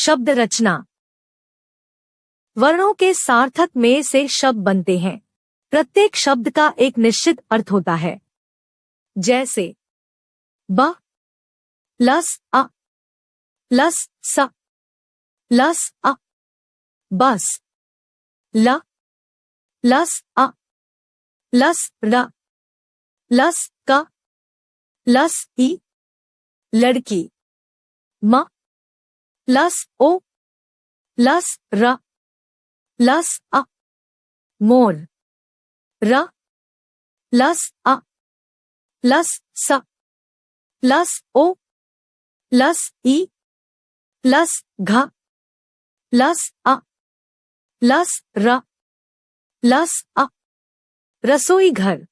शब्द रचना। वर्णों के सार्थक में से शब्द बनते हैं। प्रत्येक शब्द का एक निश्चित अर्थ होता है। जैसे ब लस अ लस स लस अ बस ल लस अ लस र लस क लस ई लड़की म लस ओ लस र लस अ मोर र लस अ लस स लस ओ लस ई लस घ लस अ लस र लस अ। रसोई घर।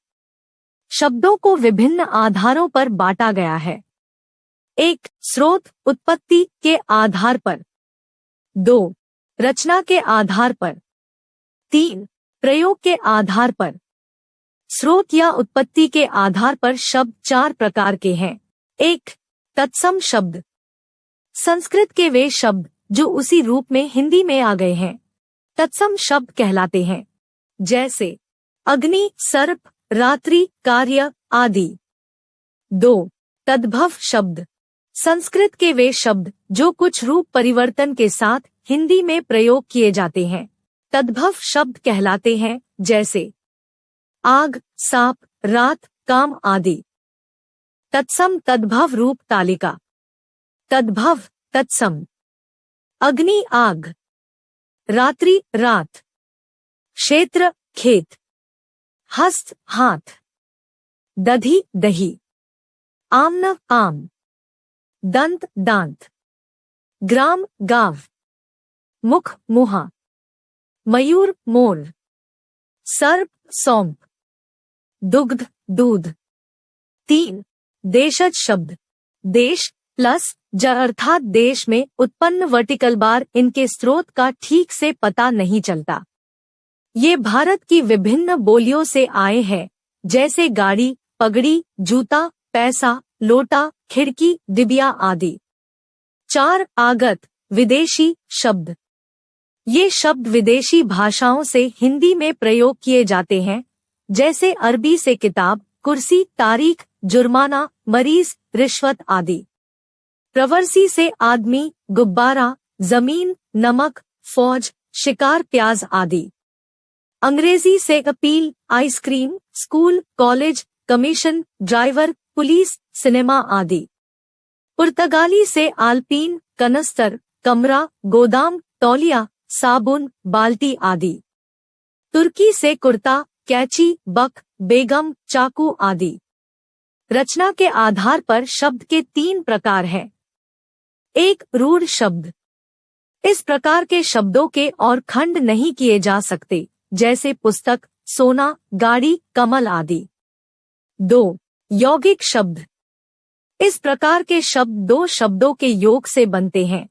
शब्दों को विभिन्न आधारों पर बांटा गया है। 1. स्रोत उत्पत्ति के आधार पर। 2. रचना के आधार पर। 3. प्रयोग के आधार पर। स्रोत या उत्पत्ति के आधार पर शब्द 4 प्रकार के हैं। 1. तत्सम शब्द। संस्कृत के वे शब्द जो उसी रूप में हिंदी में आ गए हैं तत्सम शब्द कहलाते हैं। जैसे अग्नि, सर्प, रात्रि, कार्य आदि। 2. तद्भव शब्द। संस्कृत के वे शब्द जो कुछ रूप परिवर्तन के साथ हिंदी में प्रयोग किए जाते हैं तद्भव शब्द कहलाते हैं। जैसे आग, सांप, रात, काम आदि। तत्सम तद्भव रूप तालिका। तद्भव तत्सम। अग्नि आग, रात्रि रात, क्षेत्र खेत, हस्त हाथ, दधि दही, आम्न आम, दंत दांत, ग्राम गांव, मुख मुहा, मयूर मोर, सर्प सौंप, दुग्ध दूध। 3. देशज शब्द। देश प्लस ज अर्थात देश में उत्पन्न वर्टिकल बार इनके स्रोत का ठीक से पता नहीं चलता। ये भारत की विभिन्न बोलियों से आए हैं जैसे गाड़ी, पगड़ी, जूता, पैसा, लोटा, खिड़की, डिबिया आदि। 4. आगत विदेशी शब्द। ये शब्द विदेशी भाषाओं से हिंदी में प्रयोग किए जाते हैं जैसे अरबी से किताब, कुर्सी, तारीख, जुर्माना, मरीज, रिश्वत आदि। प्रवासी से आदमी, गुब्बारा, जमीन, नमक, फौज, शिकार, प्याज आदि। अंग्रेजी से appeal, ice cream, school, college, commission, driver, police, cinema आदि। पुर्तगाली से आल्पीन, कनस्तर, कमरा, गोदाम, तौलिया, साबुन, बाल्टी आदि। तुर्की से कुर्ता, कैची, बक, बेगम, चाकू आदि। रचना के आधार पर शब्द के 3 प्रकार हैं। 1. रूढ़ शब्द। इस प्रकार के शब्दों के और खंड नहीं किए जा सकते जैसे पुस्तक, सोना, गाड़ी, कमल आदि। 2. यौगिक शब्द। इस प्रकार के शब्द 2 शब्दों के योग से बनते हैं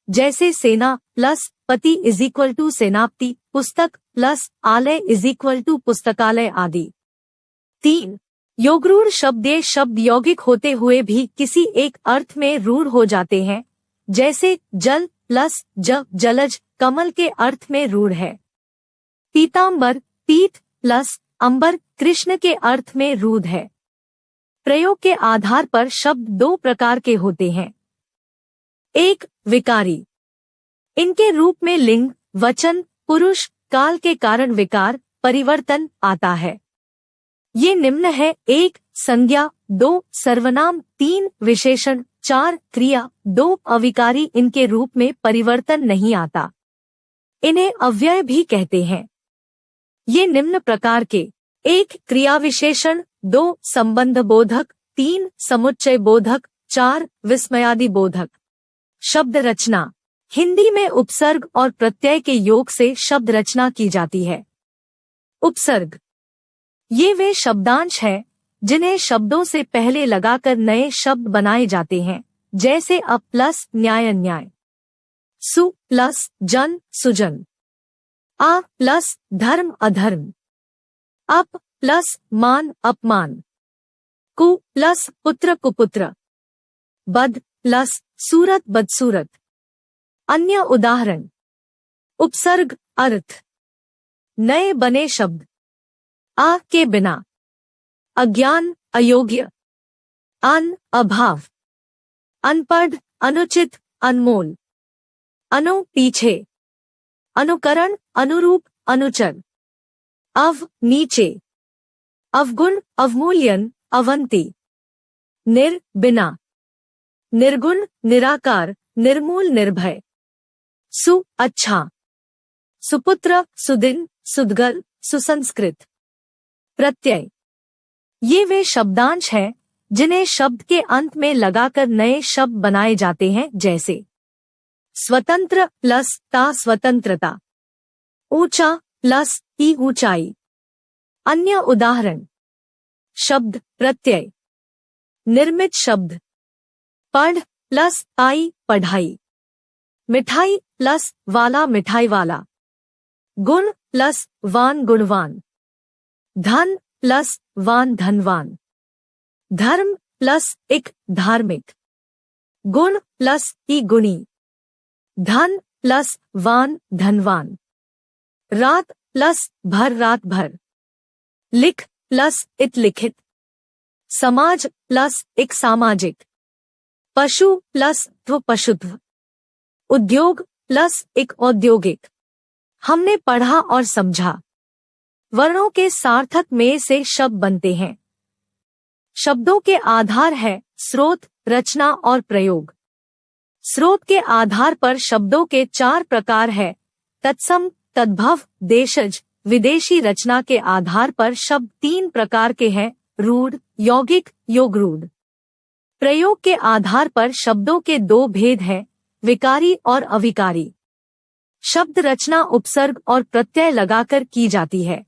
जैसे सेना प्लस पति = सेनापति, पुस्तक प्लस आलय = पुस्तकालय आदि। 3. योगरूढ़ शब्द। ये शब्द यौगिक होते हुए भी किसी एक अर्थ में रूढ़ हो जाते हैं जैसे जल प्लस जलज, कमल के अर्थ में रूढ़ है। पीतांबर पीत प्लस अंबर, कृष्ण के अर्थ में रूढ़ है। प्रयोग के आधार पर शब्द 2 प्रकार के होते हैं। 1. विकारी। इनके रूप में लिंग, वचन, पुरुष, काल के कारण विकार, परिवर्तन आता है। ये निम्न है। 1. संज्ञा, 2. सर्वनाम, 3. विशेषण, 4. क्रिया, 2. अविकारी। इनके रूप में परिवर्तन नहीं आता। इन्हें अव्यय भी कहते हैं। ये निम्न प्रकार के 1. क्रिया विशेषण, 2. संबंध बोधक, 3. समुच्चय बोधक, 4. विस्मयादि बोधक। शब्द रचना। हिंदी में उपसर्ग और प्रत्यय के योग से शब्द रचना की जाती है। उपसर्ग। ये वे शब्दांश हैं जिन्हें शब्दों से पहले लगाकर नए शब्द बनाए जाते हैं जैसे अ प्लस न्याय न्याय, सु प्लस जन सुजन, आ प्लस धर्म अधर्म, अप प्लस मान अपमान, कु प्लस पुत्र कुपुत्र, बद प्लस सूरत बदसूरत, अन्य उदाहरण। उपसर्ग अर्थ। नए बने शब्द। आ के बिना। अज्ञान अयोग्य। अन अभाव। अनपढ़ अनुचित अनमोल। अनु पीछे। अनुकरण अनुरूप अनुचर। अव नीचे। अवगुण अवमूल्यन अवंती। निर बिना। निर्गुण निराकार निर्मूल निर्भय। सु अच्छा। सुपुत्र सुदिन सुदगल सुसंस्कृत। प्रत्यय। ये वे शब्दांश हैं जिन्हें शब्द के अंत में लगाकर नए शब्द बनाए जाते हैं, जैसे स्वतंत्र प्लस ता स्वतंत्रता। ऊंचा प्लस ई ऊंचाई। अन्य उदाहरण। शब्द प्रत्यय। निर्मित शब्द। पढ़ प्लस आई पढ़ाई। मिठाई प्लस वाला मिठाई वाला। गुण प्लस वान गुणवान। धन प्लस वान धनवान। धर्म प्लस एक धार्मिक। गुण प्लस ई गुणी। धन प्लस वान धनवान। रात प्लस भर रात भर। लिख प्लस इत लिखित। समाज प्लस एक सामाजिक। पशु प्लस त्व पशुत्व। उद्योग प्लस एक औद्योगिक। हमने पढ़ा और समझा। वर्णों के सार्थक में से शब्द बनते हैं। शब्दों के आधार है स्रोत, रचना और प्रयोग। स्रोत के आधार पर शब्दों के 4 प्रकार है: तत्सम, तद्भव, देशज, विदेशी। रचना के आधार पर शब्द 3 प्रकार के हैं: रूढ़, यौगिक, योगरूढ़। प्रयोग के आधार पर शब्दों के 2 भेद हैं: विकारी और अविकारी। शब्द रचना उपसर्ग और प्रत्यय लगाकर की जाती है।